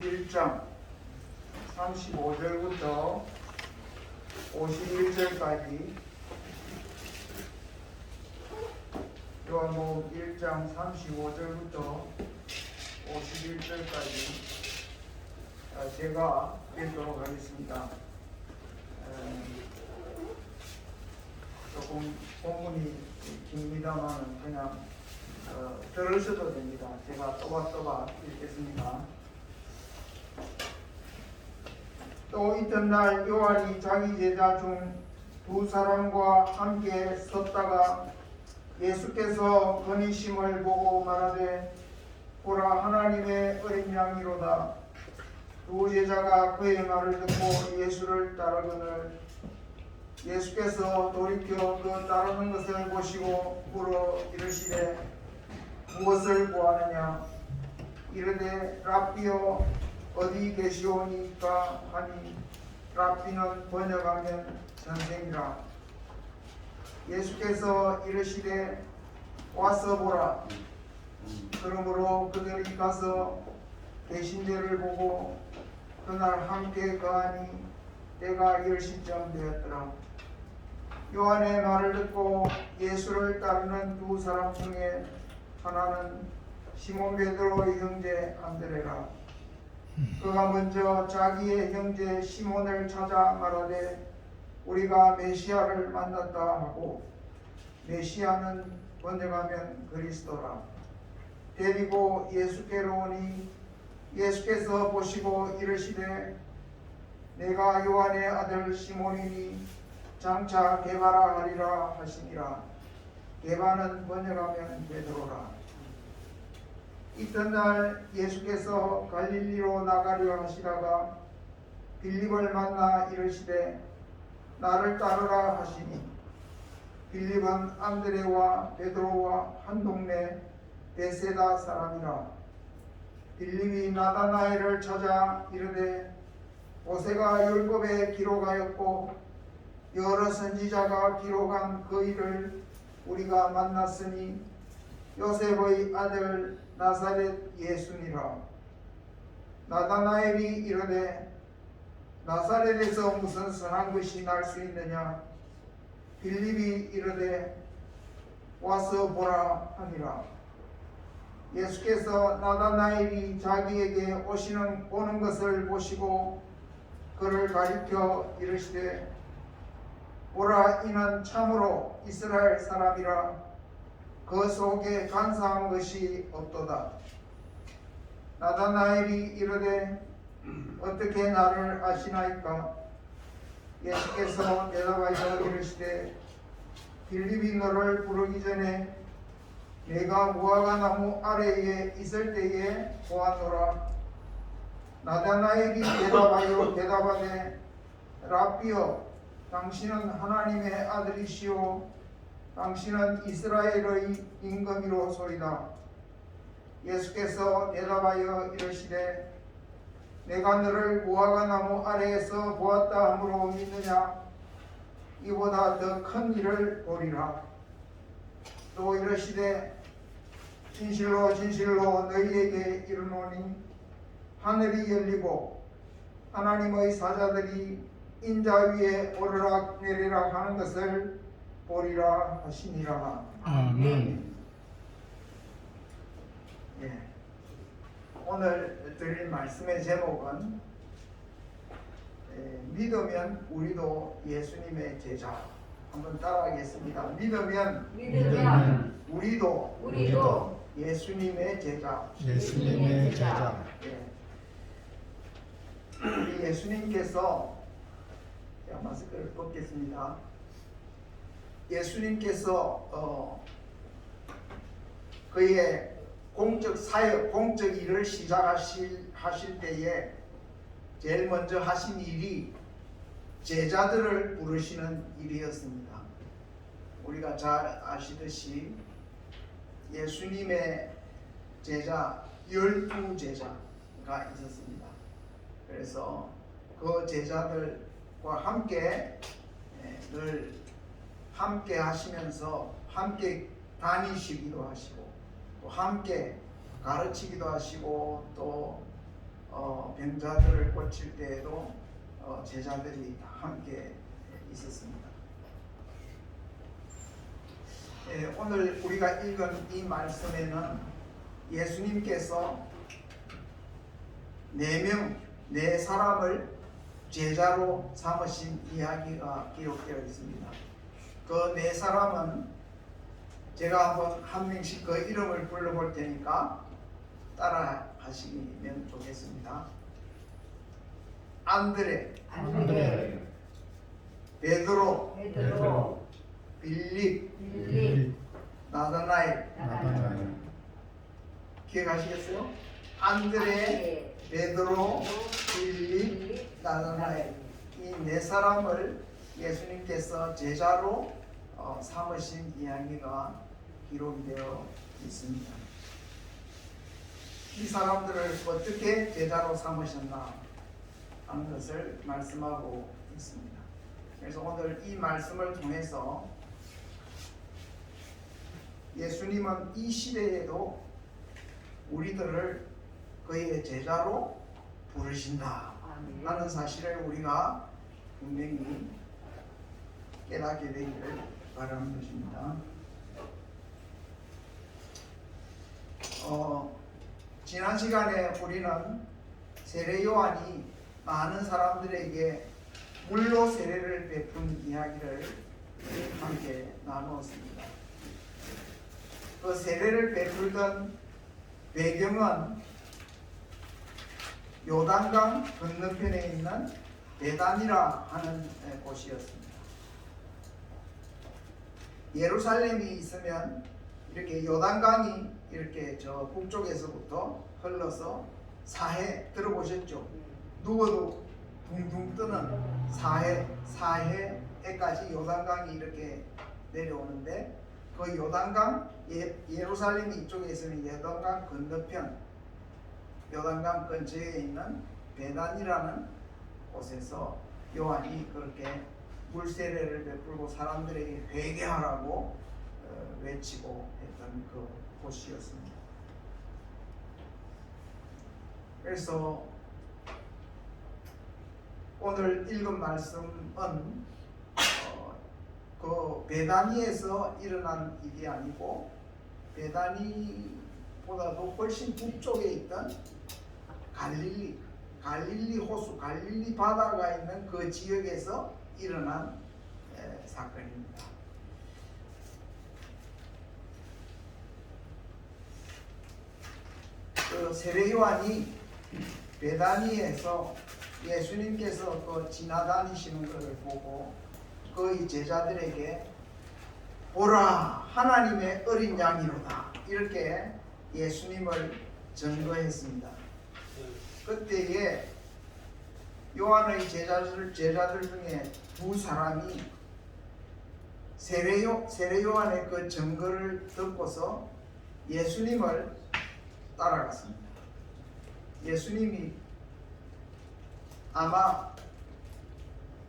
1장 35절부터 51절까지 요한복음 1장 35절부터 51절까지 제가 읽도록 하겠습니다. 조금 본문이 깁니다만 그냥 들으셔도 됩니다. 제가 또박또박 읽겠습니다. 또 이튿날 요한이 자기 제자 중 두 사람과 함께 섰다가 예수께서 건의심을 보고 말하되 보라 하나님의 어린 양이로다. 두 제자가 그의 말을 듣고 예수를 따르거늘 예수께서 돌이켜 그 따르는 것을 보시고 물어 이르시되 무엇을 구하느냐. 이르되 랍비여 어디 계시오니까 하니 랍비는 번역하면 선생이라. 예수께서 이르시되 와서 보라. 그러므로 그들이 가서 계신 데를 보고 그날 함께 거하니 때가 10시쯤 되었더라. 요한의 말을 듣고 예수를 따르는 두 사람 중에 하나는 시몬 베드로의 형제 안드레라. 그가 먼저 자기의 형제 시몬을 찾아 말하되 우리가 메시아를 만났다 하고, 메시아는 번역하면 그리스도라. 데리고 예수께로 오니 예수께서 보시고 이르시되 내가 요한의 아들 시몬이니 장차 게바라 하리라 하시니라. 게바는 번역하면 베드로라. 이튿날 예수께서 갈릴리로 나가려 하시다가 빌립을 만나 이르시되 나를 따르라 하시니 빌립은 안드레와 베드로와 한 동네 베세다 사람이라. 빌립이 나다나엘을 찾아 이르되 모세가 율법에 기록하였고 여러 선지자가 기록한 그 일을 우리가 만났으니 요셉의 아들 나사렛 예수니라. 나다나엘이 이르되 나사렛에서 무슨 선한 것이 날 수 있느냐. 빌립이 이르되 와서 보라 하니라. 예수께서 나다나엘이 자기에게 오는 것을 보시고 그를 가리켜 이르시되 보라 이는 참으로 이스라엘 사람이라. 그 속에 간사한 것이 없도다. 나다나엘이 이르되 어떻게 나를 아시나이까. 예수께서 대답하여 이르시되 빌립이 너를 부르기 전에 내가 무화과 나무 아래에 있을 때에 보았노라. 나다나엘이 대답하되 랍비여 당신은 하나님의 아들이시오 당신은 이스라엘의 임금이로소이다. 예수께서 대답하여 이르시되 내가 너를 무화과 나무 아래에서 보았다 함으로 믿느냐. 이보다 더 큰 일을 보리라. 또 이르시되 진실로 진실로 너희에게 이르노니 하늘이 열리고 하나님의 사자들이 인자 위에 오르락 내리락 하는 것을 보리라 하시니라. 아멘. 예. 오늘 드릴 말씀의 제목은 믿으면 우리도 예수님의 제자. 한번 따라하겠습니다. 믿으면 우리도 예수님의 제자. 예수님의 제자. 예. 우리 예수님께서, 제가 마스크를 벗겠습니다. 예수님께서 그의 공적 사역, 공적 일을 시작하실 때에 제일 먼저 하신 일이 제자들을 부르시는 일이었습니다. 우리가 잘 아시듯이 예수님의 제자 12제자가 있었습니다. 그래서 그 제자들과 함께 늘 함께 하시면서 함께 다니시기도 하시고 또 함께 가르치기도 하시고 또 병자들을 고칠 때에도 제자들이 함께 있었습니다. 오늘 우리가 읽은 이 말씀에는 예수님께서 4 사람을 제자로 삼으신 이야기가 기록되어 있습니다. 그 4 사람은 제가 한번 한 명씩 그 이름을 불러볼 테니까 따라 하시면 좋겠습니다. 안드레, 안드레, 베드로, 베드로, 빌립, 빌립, 나다나엘. 나다나엘. 기억하시겠어요? 안드레, 베드로, 빌립, 나다나엘. 이 4 사람을 예수님께서 제자로 삼으신 이야기가 기록되어 있습니다. 이 사람들을 어떻게 제자로 삼으셨나 하는 것을 말씀하고 있습니다. 그래서 오늘 이 말씀을 통해서 예수님은 이 시대에도 우리들을 그의 제자로 부르신다 라는 사실을 우리가 분명히 깨닫게 되기를 바라는 것입니다. 지난 시간에 우리는 세례 요한이 많은 사람들에게 물로 세례를 베푼 이야기를 함께 나누었습니다. 그 세례를 베풀던 배경은 요단강 건너편에 있는 베단이라 하는 곳이었습니다. 예루살렘이 있으면 이렇게 요단강이 이렇게 저 북쪽에서부터 흘러서 사해 들어보셨죠? 누워도 둥둥 뜨는 사해에까지 요단강이 이렇게 내려오는데 그 요단강 예루살렘 이쪽에 있으면 요단강 건너편 요단강 근처에 있는 베단이라는 곳에서 요한이 그렇게 물세례를 베풀고 사람들에게 회개하라고 외치고 했던 그 곳이었습니다. 그래서 오늘 읽은 말씀은 그 베다니에서 일어난 일이 아니고 베다니보다도 훨씬 북쪽에 있던 갈릴리 호수, 갈릴리 바다가 있는 그 지역에서 일어난 사건입니다. 그 세례 요한이 베다니에서 예수님께서 그 지나다니시는 것을 보고 그의 제자들에게 보라 하나님의 어린 양이로다 이렇게 예수님을 증거했습니다. 그때에 요한의 제자들 중에 2 사람이 세례 요한의 그 증거를 듣고서 예수님을 따라갔습니다. 예수님이 아마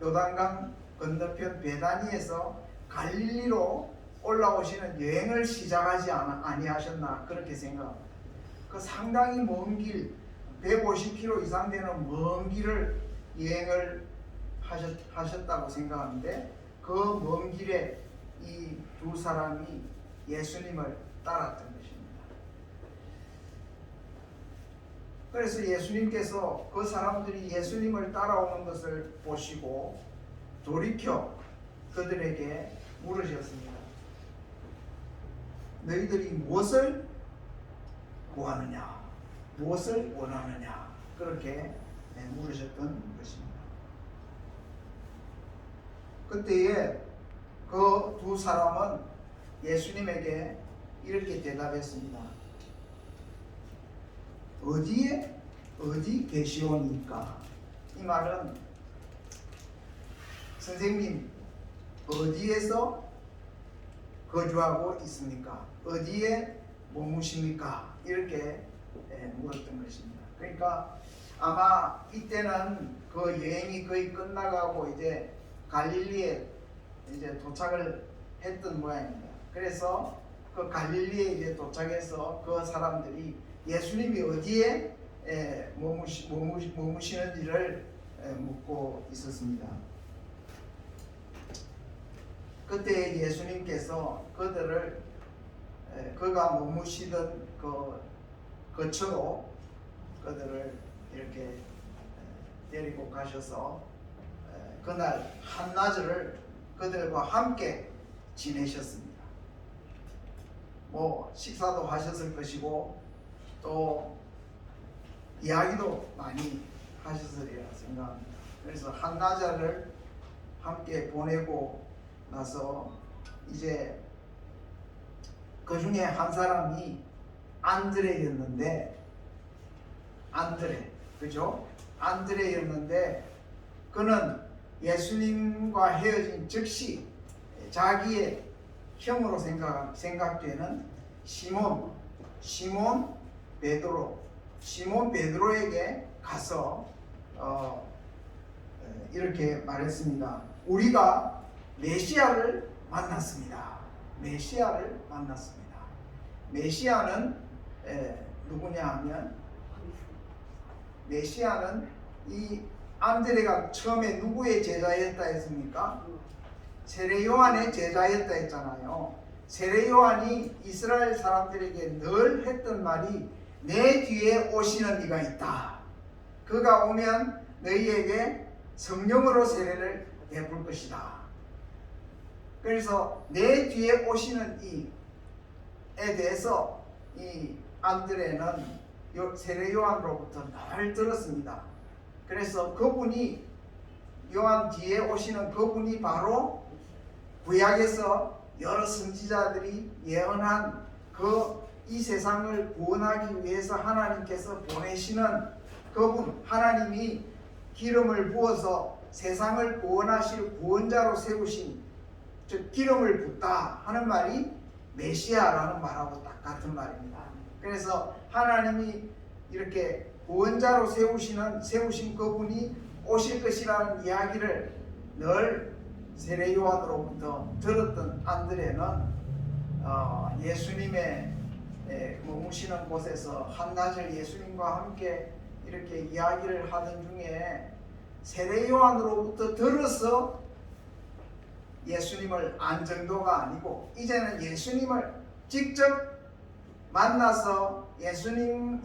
요단강 건너편 베다니에서 갈릴리로 올라오시는 여행을 시작하지 아니하셨나 그렇게 생각합니다. 그 상당히 먼 길, 150km 이상 되는 먼 길을 여행을 하셨다고 생각하는데 그 먼 길에 이 2 사람이 예수님을 따랐던 것입니다. 그래서 예수님께서 그 사람들이 예수님을 따라오는 것을 보시고 돌이켜 그들에게 물으셨습니다. 너희들이 무엇을 구하느냐? 무엇을 원하느냐? 그렇게 물으셨던 것입니다. 그때에 그 2 사람은 예수님에게 이렇게 대답했습니다. 어디 계시오니까? 이 말은 선생님 어디에서 거주하고 있습니까? 어디에 머무십니까? 이렇게 물었던 것입니다. 그러니까 아마 이때는 그 여행이 거의 끝나가고 이제 갈릴리에 이제 도착을 했던 모양입니다. 그래서 그 갈릴리에 이제 도착해서 그 사람들이 예수님이 어디에 머무시는지를 묻고 있었습니다. 그때 예수님께서 그들을 그가 머무시던 그 거처로 그들을 이렇게 데리고 가셔서 그날 한낮을 그들과 함께 지내셨습니다. 뭐 식사도 하셨을 것이고 또 이야기도 많이 하셨으리라 생각합니다. 그래서 한나절을 함께 보내고 나서 이제 그 중에 한 사람이 안드레였는데, 그죠? 안드레였는데 그는 예수님과 헤어진 즉시 자기의 형으로 생각되는 시몬 베드로에게 가서 이렇게 말했습니다. 우리가 메시아를 만났습니다. 메시아는 누구냐 하면, 메시아는 이 안드레가 처음에 누구의 제자였다 했습니까? 세례 요한의 제자였다 했잖아요. 세례 요한이 이스라엘 사람들에게 늘 했던 말이 내 뒤에 오시는 이가 있다. 그가 오면 너희에게 성령으로 세례를 베풀 것이다. 그래서 내 뒤에 오시는 이에 대해서 이 안드레는 세례 요한으로부터 늘 들었습니다. 그래서 그분이, 요한 뒤에 오시는 그분이 바로 구약에서 여러 선지자들이 예언한 이 세상을 구원하기 위해서 하나님께서 보내시는 그분, 하나님이 기름을 부어서 세상을 구원하실 구원자로 세우신, 즉 기름을 붓다 하는 말이 메시아라는 말하고 딱 같은 말입니다. 그래서 하나님이 이렇게 구원자로 세우신 그분이 오실 것이라는 이야기를 늘 세례 요한으로부터 들었던 안드레는 예수님의 머무시는 곳에서 한낮을 예수님과 함께 이렇게 이야기를 하던 중에 세례 요한으로부터 들어서 예수님을 안 정도가 아니고 이제는 예수님을 직접 만나서 예수님의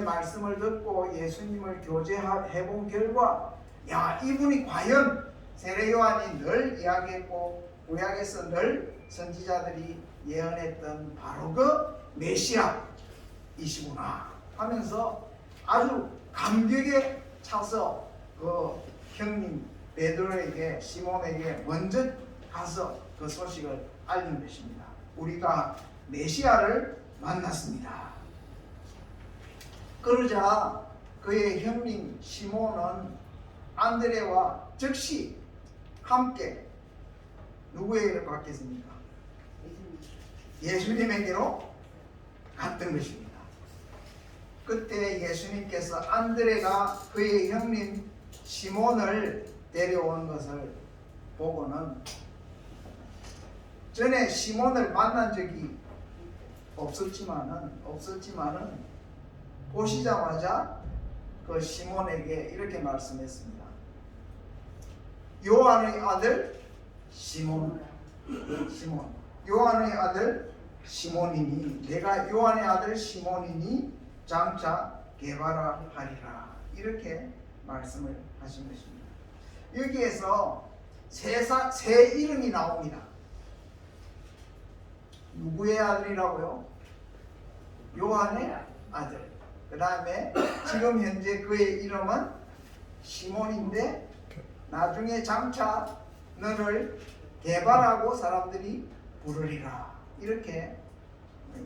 말씀을 듣고 예수님을 교제해 본 결과, 야, 이분이 과연 세례 요한이 늘 이야기했고 구약에서 늘 선지자들이 예언했던 바로 그 메시아이시구나 하면서 아주 감격에 차서 그 형님 베드로에게, 시몬에게 먼저 가서 그 소식을 알린 것입니다. 우리가 메시아를 만났습니다. 그러자 그의 형님 시몬은 안드레와 즉시 함께 누구에게로 갔겠습니까? 예수님에게로 갔던 것입니다. 그때 예수님께서 안드레가 그의 형님 시몬을 데려온 것을 보고는, 전에 시몬을 만난 적이 없었지만은 보시자마자 그 시몬에게 이렇게 말씀했습니다. 요한의 아들 시몬, 요한의 아들 시몬이니, 내가 요한의 아들 시몬이니 장차 게바라 하리라, 이렇게 말씀을 하신 것입니다. 여기에서 세 이름이 나옵니다. 누구의 아들이라고요? 요한의 아들. 그 다음에 지금 현재 그의 이름은 시몬인데 나중에 장차 너를 게바라고 사람들이 부르리라, 이렇게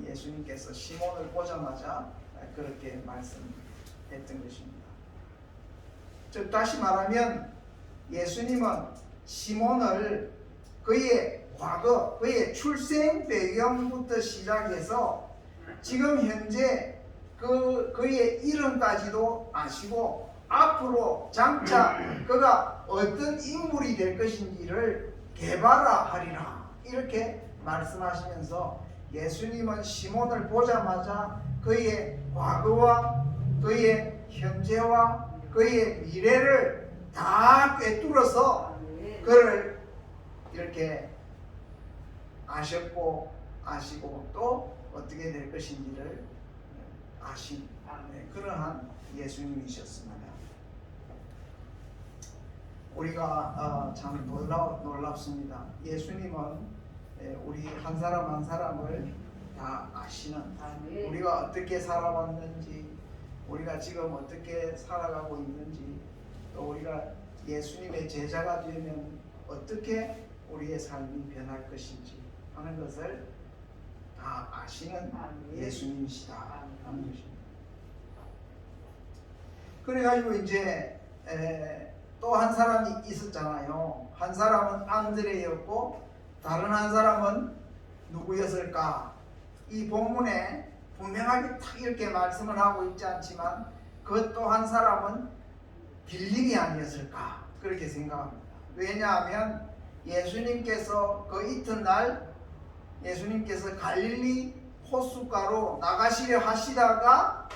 예수님께서 시몬을 보자마자 그렇게 말씀했던 것입니다. 즉 다시 말하면 예수님은 시몬을 그의 과거, 그의 출생 배경부터 시작해서 지금 현재 그의 이름까지도 아시고 앞으로 장차 그가 어떤 인물이 될 것인지를 게바라하리라, 이렇게 말씀하시면서 예수님은 시몬을 보자마자 그의 과거와 그의 현재와 그의 미래를 다 꿰뚫어서 그를 이렇게 아셨고 아시고 또 어떻게 될 것인지를 아신 그러한 예수님이셨습니다. 우리가 참 놀랍습니다. 예수님은 우리 한 사람 한 사람을 다 아시는, 우리가 어떻게 살아왔는지, 우리가 지금 어떻게 살아가고 있는지, 또 우리가 예수님의 제자가 되면 어떻게 우리의 삶이 변할 것인지 하는 것을 다 아시는 예수님이시다 하는 것입니다. 그래가지고 이제 또 한 사람이 있었잖아요. 한 사람은 안드레였고 다른 한 사람은 누구였을까? 이 본문에 분명하게 딱 이렇게 말씀을 하고 있지 않지만 그 또 한 사람은 빌립이 아니었을까? 그렇게 생각합니다. 왜냐하면 예수님께서 그 이튿날 예수님께서 갈릴리 호숫가로 나가시려 하시다가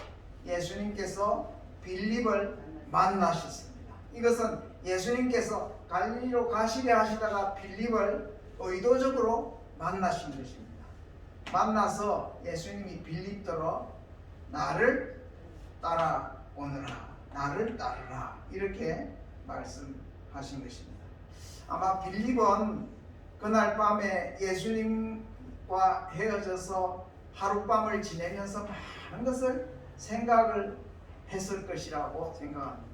예수님께서 빌립을 만나셨습니다. 이것은 예수님께서 갈릴리로 가시려 하시다가 빌립을 의도적으로 만나신 것입니다. 만나서 예수님이 빌립더러 나를 따라오너라, 나를 따르라 이렇게 말씀하신 것입니다. 아마 빌립은 그날 밤에 예수님과 헤어져서 하룻밤을 지내면서 많은 것을 생각을 했을 것이라고 생각합니다.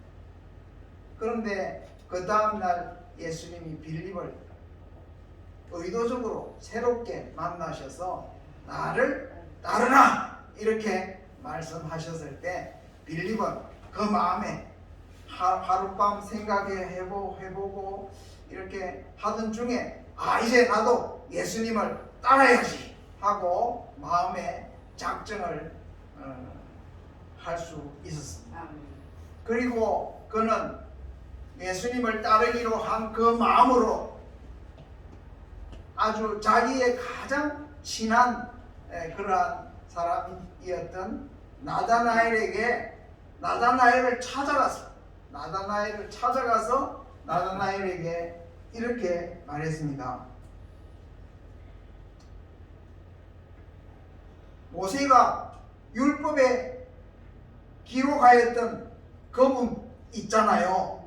그런데 그 다음날 예수님이 빌립을 의도적으로 새롭게 만나셔서 나를 따르라 이렇게 말씀하셨을 때 빌립은 그 마음에 하룻밤 생각해보고 이렇게 하던 중에 이제 나도 예수님을 따라야지 하고 마음에 작정을 할 수 있었습니다. 그리고 그는 예수님을 따르기로 한 그 마음으로 아주 자기의 가장 친한 그러한 사람이었던 나다나엘을 찾아가서 나다나엘에게 이렇게 말했습니다. 모세가 율법에 기록하였던 그분 있잖아요.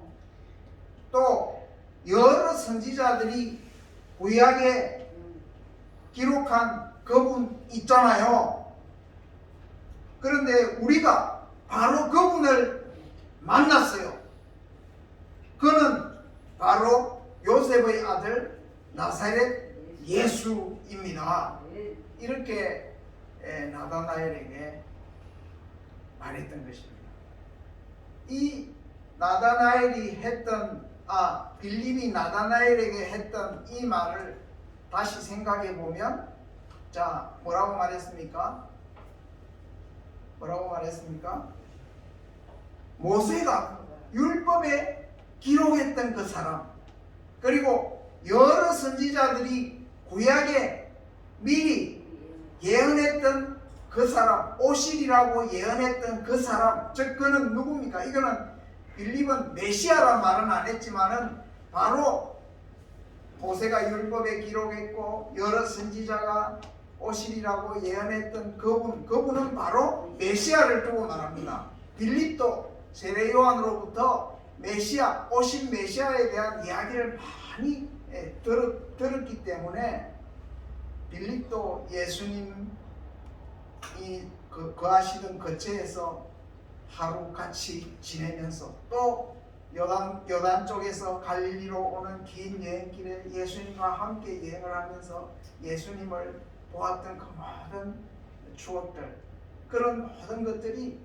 또 여러 선지자들이 구약에 기록한 그분 있잖아요. 그런데 우리가 바로 그분을 만났어요. 그는 바로 요셉의 아들 나사렛 예수입니다. 이렇게 나다나엘에게 말했던 것입니다. 이 나다나엘이 빌립이 나다나엘에게 했던 이 말을 다시 생각해 보면, 자, 뭐라고 말했습니까? 모세가 율법에 기록했던 그 사람, 그리고 여러 선지자들이 구약에 미리 예언했던 그 사람, 오실이라고 예언했던 그 사람, 즉 그는 누굽니까? 이거는 빌립은 메시아란 말은 안 했지만은 바로 모세가 율법에 기록했고 여러 선지자가 오실이라고 예언했던 그분은 바로 메시아를 두고 말합니다. 빌립도 세례 요한으로부터 오실 메시아에 대한 이야기를 많이 들었기 때문에 빌립도 예수님이 거하시던 거처에서 하루 같이 지내면서 또 요단 쪽에서 갈릴리로 오는 긴 여행길에 예수님과 함께 여행을 하면서 예수님을 보았던 그 모든 추억들, 그런 모든 것들이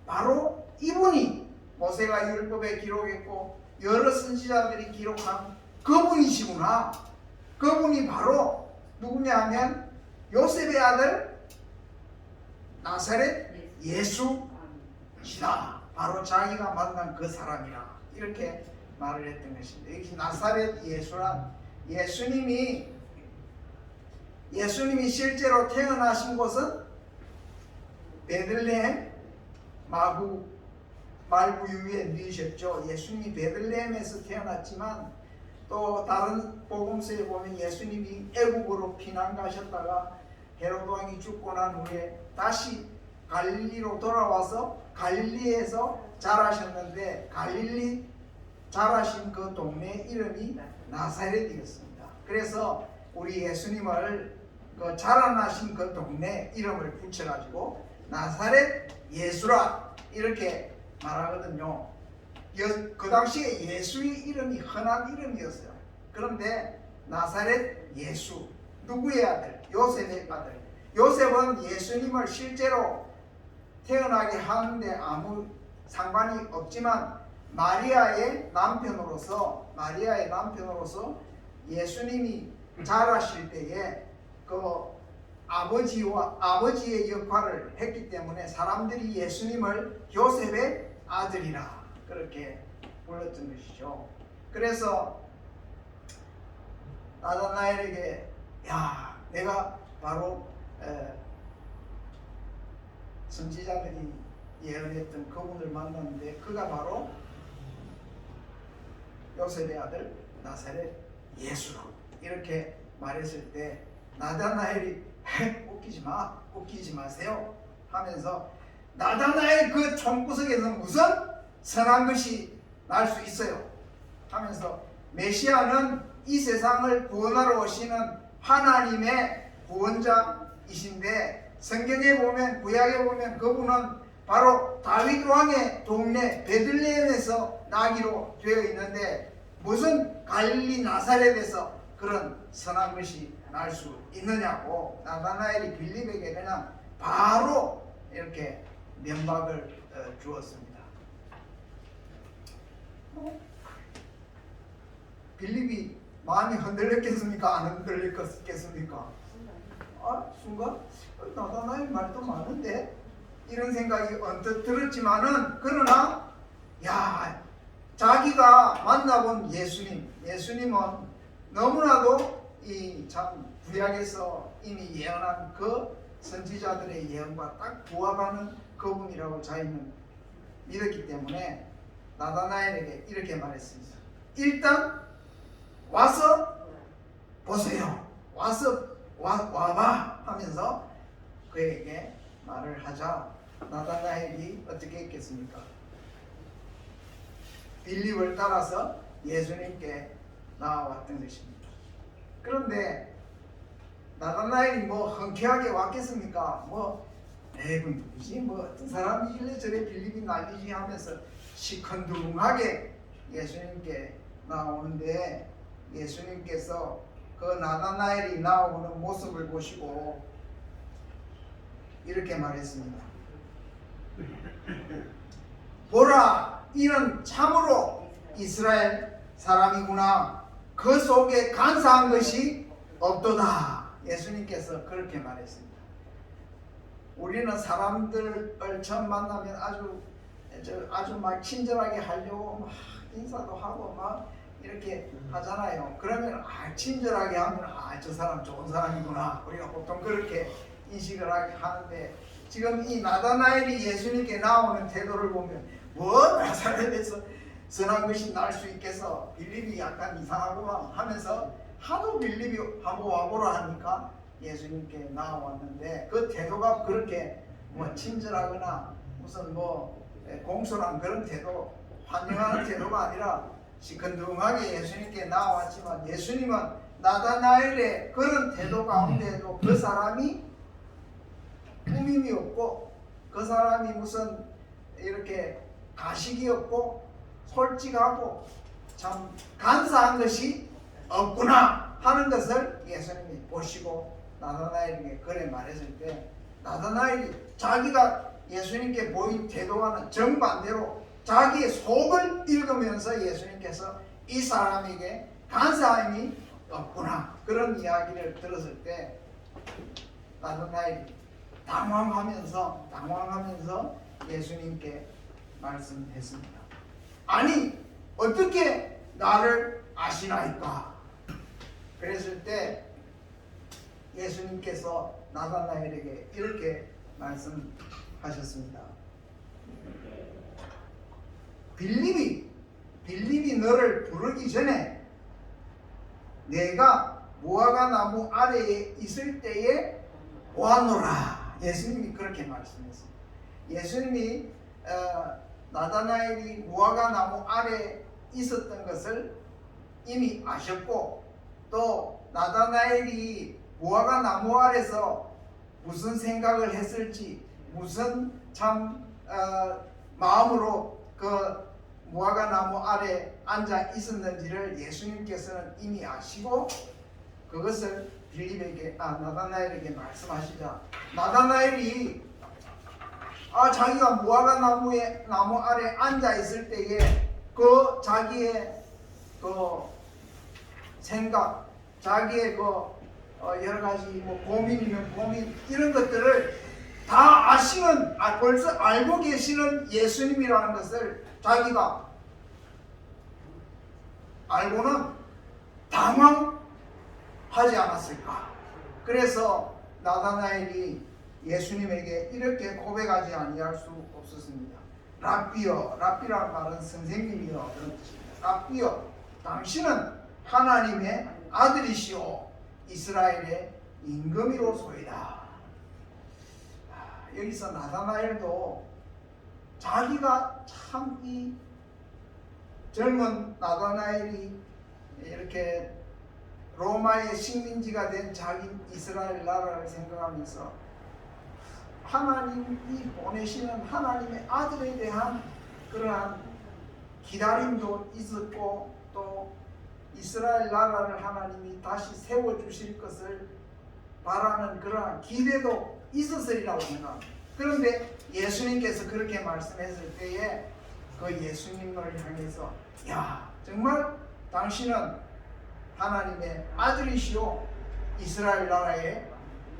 바로 이분이 모세가 율법에 기록했고 여러 선지자들이 기록한 그분이시구나. 그분이 바로 누구냐 하면 요셉의 아들 나사렛 예수시다. 바로 자기가 만난 그 사람이라 이렇게 말을 했던 것입니다. 여기 나사렛 예수란 예수님이 실제로 태어나신 곳은 베들레헴 말구유에 누이셨죠. 예수님이 베들레헴에서 태어났지만 또 다른 복음서에 보면 예수님이 애국으로 피난 가셨다가 헤로드 왕이 죽고 난 후에 다시 갈릴리로 돌아와서 갈릴리에서 자라셨는데 갈릴리 자라신 그 동네 이름이 나사렛이었습니다. 그래서 우리 예수님을 그 자라나신 그 동네 이름을 붙여가지고 나사렛 예수라 이렇게 말하거든요. 그 당시에 예수의 이름이 흔한 이름이었어요. 그런데 나사렛 예수, 누구의 아들? 요셉의 아들. 요셉은 예수님을 실제로 태어나게 하는데 아무 상관이 없지만 마리아의 남편으로서 예수님이 자라실 때에 그 아버지의 역할을 했기 때문에 사람들이 예수님을 요셉의 아들이라 그렇게 불렀던 것이죠. 그래서 나다나엘에게 야, 내가 바로 선지자들이 예언했던 그분을 만났는데 그가 바로 요셉의 아들 나사렛 예수로 이렇게 말했을 때 나다나엘이 웃기지 마세요 하면서 나다나엘 그 총구석에서 무슨 선한 것이 날 수 있어요 하면서 메시아는 이 세상을 구원하러 오시는 하나님의 구원자이신데 성경에 보면 구약에 보면 그분은 바로 다윗 왕의 동네 베들레헴에서 나기로 되어 있는데 무슨 갈릴리 나사렛에서 그런 선한 것이 날 수 있느냐고 나다나엘이 빌립에게 그냥 바로 이렇게 면박을 주었습니다. 빌립이 마음이 흔들렸겠습니까? 안 흔들렸겠습니까? 순간 나다나엘 말도 많은데 이런 생각이 언뜻 들었지만은 그러나 야 자기가 만나본 예수님은 너무나도 이 참 구약에서 이미 예언한 그 선지자들의 예언과 딱 부합하는 그분이라고 자기는 믿었기 때문에 나다나엘에게 이렇게 말했습니다. 일단 와서 보세요. 와봐 하면서 그에게 말을 하자 나다나엘이 어떻게 했겠습니까? 빌립을 따라서 예수님께 나와왔던 것입니다. 그런데 나다나엘이 뭐 흔쾌하게 왔겠습니까? 에이 누구지? 어떤 사람이길래 저래 빌립이 난리지 하면서 시큰둥하게 예수님께 나오는데 예수님께서 그 나다나엘이 나오는 모습을 보시고 이렇게 말했습니다. 보라, 이는 참으로 이스라엘 사람이구나. 그 속에 간사한 것이 없도다. 예수님께서 그렇게 말했습니다. 우리는 사람들을 처음 만나면 아주 막 친절하게 하려고 막 인사도 하고 막 이렇게 하잖아요. 그러면 친절하게 하면 저 사람 좋은 사람이구나. 우리가 보통 그렇게 인식을 하는데 지금 이 나다나엘이 예수님께 나오는 태도를 보면 나사렛에서 선한 것이 날 수 있겠어. 빌립이 약간 이상하구만 하면서 하도 빌립이 한번 와보라 하니까 예수님께 나와왔는데 그 태도가 그렇게 친절하거나 무슨 공손한 그런 태도, 환영하는 태도가 아니라 시큰둥하게 예수님께 나왔지만 예수님은 나다나엘의 그런 태도 가운데에도 그 사람이 꾸밈이 없고 그 사람이 무슨 이렇게 가식이 없고 솔직하고 참 간사한 것이 없구나 하는 것을 예수님이 보시고 나다나엘에게 그래 말했을 때 나다나엘이 자기가 예수님께 보인 태도와는 정반대로 자기의 속을 읽으면서 예수님께서 이 사람에게 간사함이 없구나 그런 이야기를 들었을 때 나다나엘이 당황하면서 예수님께 말씀했습니다. 아니 어떻게 나를 아시나이까? 그랬을 때 예수님께서 나다나엘에게 이렇게 말씀하셨습니다. 하셨습니다. 빌립이 너를 부르기 전에 내가 무화과 나무 아래에 있을 때에 보았노라. 예수님이 그렇게 말씀했습니다. 예수님이 나다나엘이 무화과 나무 아래에 있었던 것을 이미 아셨고, 또 나다나엘이 무화과 나무 아래서 무슨 생각을 했을지, 무슨 참 마음으로 그 무화과 나무 아래 앉아 있었는지를 예수님께서는 이미 아시고 그것을 나다나엘에게 말씀하시자, 나다나엘이 자기가 무화과 나무 아래 앉아 있을 때에 그 자기의 그 생각, 자기의 그 여러 가지 뭐 고민이면 고민, 이런 것들을 다 아시는, 벌써 알고 계시는 예수님이라는 것을 자기가 알고는 당황하지 않았을까. 그래서 나다나엘이 예수님에게 이렇게 고백하지 아니할 수 없었습니다. 랍비여, 랍비라는 말은 선생님이여 그런 뜻입니다. 랍비여, 당신은 하나님의 아들이시오 이스라엘의 임금이로소이다. 여기서 나다나엘도 자기가 참 이 젊은 나다나엘이 이렇게 로마의 식민지가 된 자기 이스라엘 나라를 생각하면서 하나님이 보내시는 하나님의 아들에 대한 그러한 기다림도 있었고, 또 이스라엘 나라를 하나님이 다시 세워주실 것을 바라는 그러한 기대도 있었으리라고 생각합니다. 그런데 예수님께서 그렇게 말씀했을 때에 그 예수님을 향해서 야, 정말 당신은 하나님의 아들이시오 이스라엘 나라의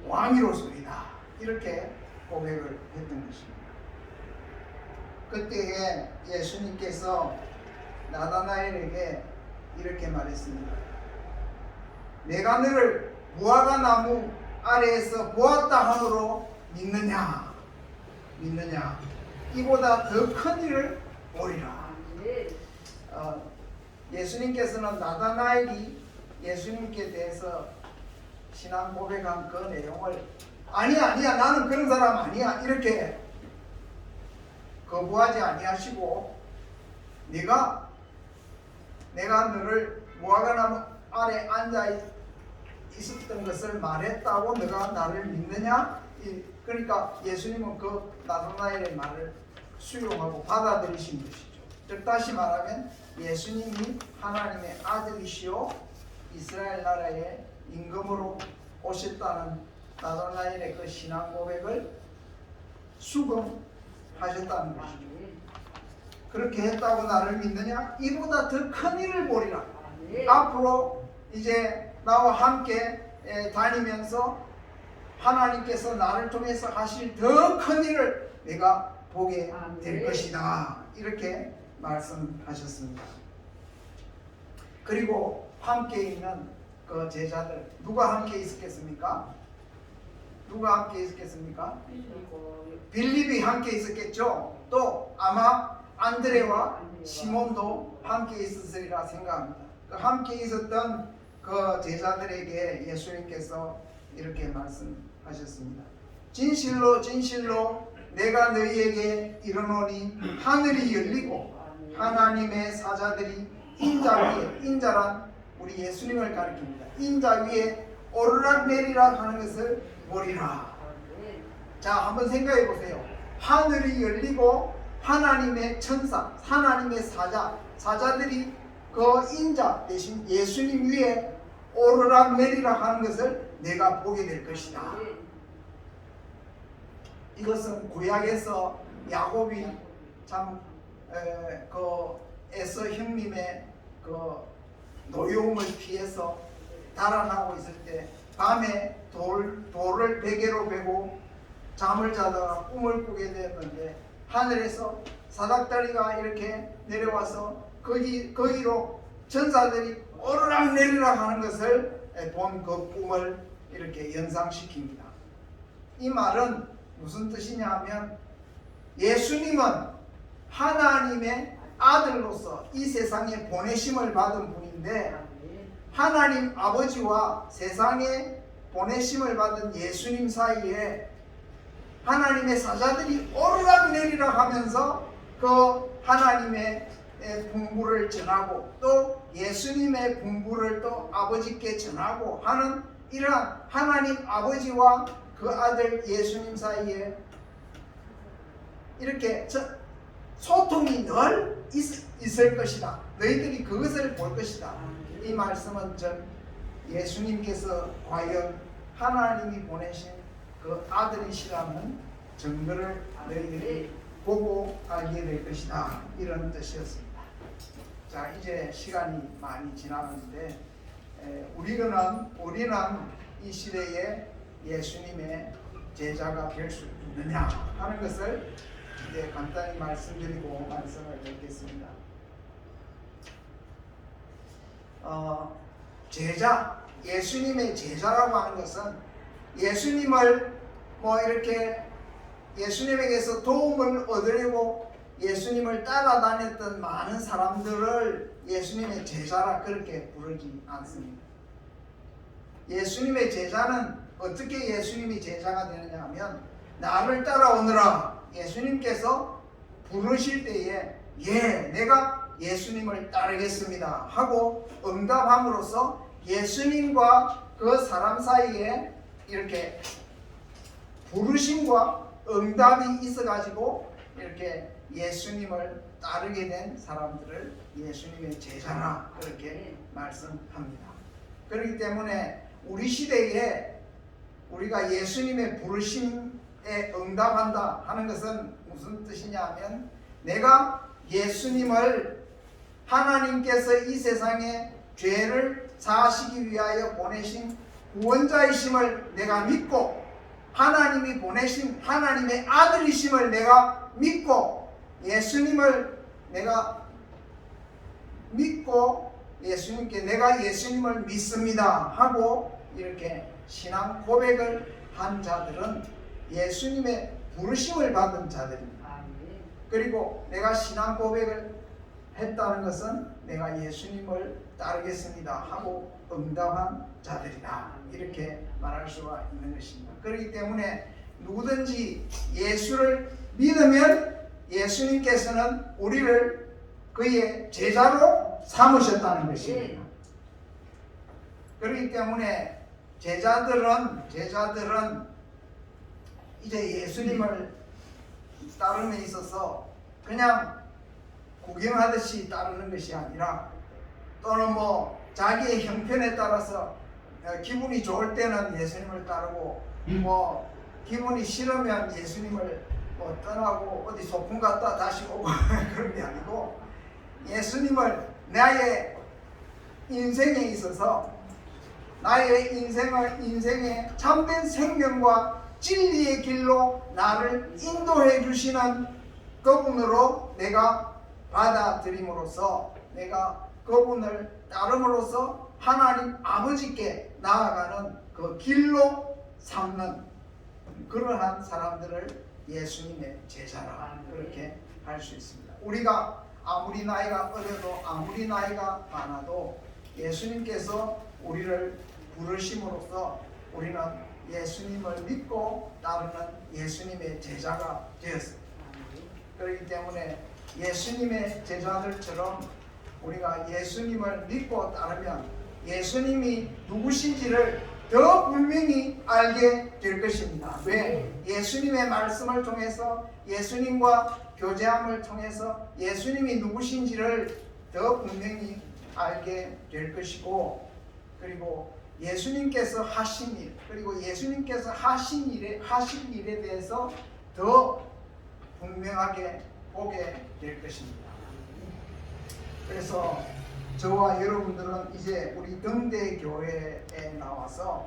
왕이로소이다, 이렇게 고백을 했던 것입니다. 그때에 예수님께서 나다나엘에게 이렇게 말했습니다. 내가 너를 무화과 나무 아래에서 보았다 함으로 믿느냐? 이보다 더 큰 일을 보리라. 예수님께서는 나다나엘이 예수님께 대해서 신앙 고백한 그 내용을 아니야 나는 그런 사람 아니야 이렇게 거부하지 아니하시고, 내가 너를 무화과 나무 아래 앉아 있었던 것을 말했다고 너가 나를 믿느냐? 그러니까 예수님은 그 나다나엘의 말을 수용하고 받아들이신 것이죠. 즉 다시 말하면 예수님이 하나님의 아들이시오 이스라엘 나라의 임금으로 오셨다는 나다나엘의 그 신앙 고백을 수긍하셨다는 것이죠. 그렇게 했다고 나를 믿느냐? 이보다 더 큰 일을 보리라. 앞으로 이제 나와 함께 다니면서 하나님께서 나를 통해서 하실 더 큰 일을 내가 보게 될 것이다, 이렇게 말씀하셨습니다. 그리고 함께 있는 그 제자들, 누가 함께 있었겠습니까? 빌립이 함께 있었겠죠. 또 아마 안드레와 시몬도 함께 있었으리라 생각합니다. 그 함께 있었던 그 제자들에게 예수님께서 이렇게 말씀하셨습니다. 진실로 내가 너희에게 이르노니 하늘이 열리고 하나님의 사자들이 인자란 우리 예수님을 가리킵니다. 인자 위에 오르락내리락 하는 것을 보리라. 자, 한번 생각해 보세요. 하늘이 열리고 하나님의 천사, 하나님의 사자들이 그 인자 대신 예수님 위에 오르락내리락 하는 것을 내가 보게 될 것이다. 이것은 구약에서 야곱이 참 그 에서 형님의 그 노여움을 피해서 달아나고 있을 때 밤에 돌을 베개로 베고 잠을 자다가 꿈을 꾸게 되었는데, 하늘에서 사닥다리가 이렇게 내려와서 거기로 천사들이 오르락내리락 하는 것을 본 그 꿈을 이렇게 연상시킵니다. 이 말은 무슨 뜻이냐 하면 예수님은 하나님의 아들로서 이 세상에 보내심을 받은 분인데 하나님 아버지와 세상에 보내심을 받은 예수님 사이에 하나님의 사자들이 오르락 내리락 하면서 그 하나님의 분부를 전하고 또 예수님의 분부를 또 아버지께 전하고 하는 이러한 하나님 아버지와 그 아들 예수님 사이에 이렇게 소통이 늘 있을 것이다. 너희들이 그것을 볼 것이다. 이 말씀은 전 예수님께서 과연 하나님이 보내신 그 아들이시라는 증거를 너희들이 보고 알게 될 것이다. 이런 뜻이었습니다. 자, 이제 시간이 많이 지났는데 우리는 이 시대에 예수님의 제자가 될 수 있느냐 하는 것을 이제 간단히 말씀드리고 말씀을 맺겠습니다. 제자, 예수님의 제자라고 하는 것은 예수님을 이렇게 예수님에게서 도움을 얻으려고 예수님을 따라다녔던 많은 사람들을 예수님의 제자라 그렇게 부르지 않습니다. 예수님의 제자는 어떻게 예수님이 제자가 되느냐 하면 나를 따라오너라 예수님께서 부르실 때에 내가 예수님을 따르겠습니다 하고 응답함으로써 예수님과 그 사람 사이에 이렇게 부르심과 응답이 있어가지고 이렇게 예수님을 따르게 된 사람들을 예수님의 제자라 그렇게 말씀합니다. 그렇기 때문에 우리 시대에 우리가 예수님의 부르심에 응답한다 하는 것은 무슨 뜻이냐 하면 내가 예수님을 하나님께서 이 세상에 죄를 사하시기 위하여 보내신 구원자이심을 내가 믿고 하나님이 보내신 하나님의 아들이심을 내가 믿고 예수님을 내가 믿고 예수님께 내가 예수님을 믿습니다 하고 이렇게 신앙 고백을 한 자들은 예수님의 부르심을 받은 자들입니다. 그리고 내가 신앙 고백을 했다는 것은 내가 예수님을 따르겠습니다 하고 응답한 자들이다 이렇게 말할 수가 있는 것입니다. 그렇기 때문에 누구든지 예수를 믿으면 예수님께서는 우리를 그의 제자로 삼으셨다는 것입니다. 그렇기 때문에 제자들은 이제 예수님을 따름에 있어서 그냥 구경하듯이 따르는 것이 아니라 또는 자기의 형편에 따라서 기분이 좋을 때는 예수님을 따르고 기분이 싫으면 예수님을 떠나고 어디 소풍 갔다 다시 오고 그런 게 아니고 예수님을 나의 인생에 있어서 나의 인생의 참된 생명과 진리의 길로 나를 인도해 주시는 그분으로 내가 받아들임으로써 내가 그분을 따름으로써 하나님 아버지께 나아가는 그 길로 삼는 그러한 사람들을 예수님의 제자라 그렇게 할 수 있습니다. 우리가 아무리 나이가 어려도 아무리 나이가 많아도 예수님께서 우리를 부르심으로써 우리는 예수님을 믿고 따르는 예수님의 제자가 되었습니다. 그렇기 때문에 예수님의 제자들처럼 우리가 예수님을 믿고 따르면 예수님이 누구신지를 더 분명히 알게 될 것입니다. 왜? 예수님의 말씀을 통해서 예수님과 교제함을 통해서 예수님이 누구신지를 더 분명히 알게 될 것이고 그리고 예수님께서 하신 일 그리고 예수님께서 하신 일에 대해서 더 분명하게 보게 될 것입니다. 그래서 저와 여러분들은 이제 우리 등대 교회에 나와서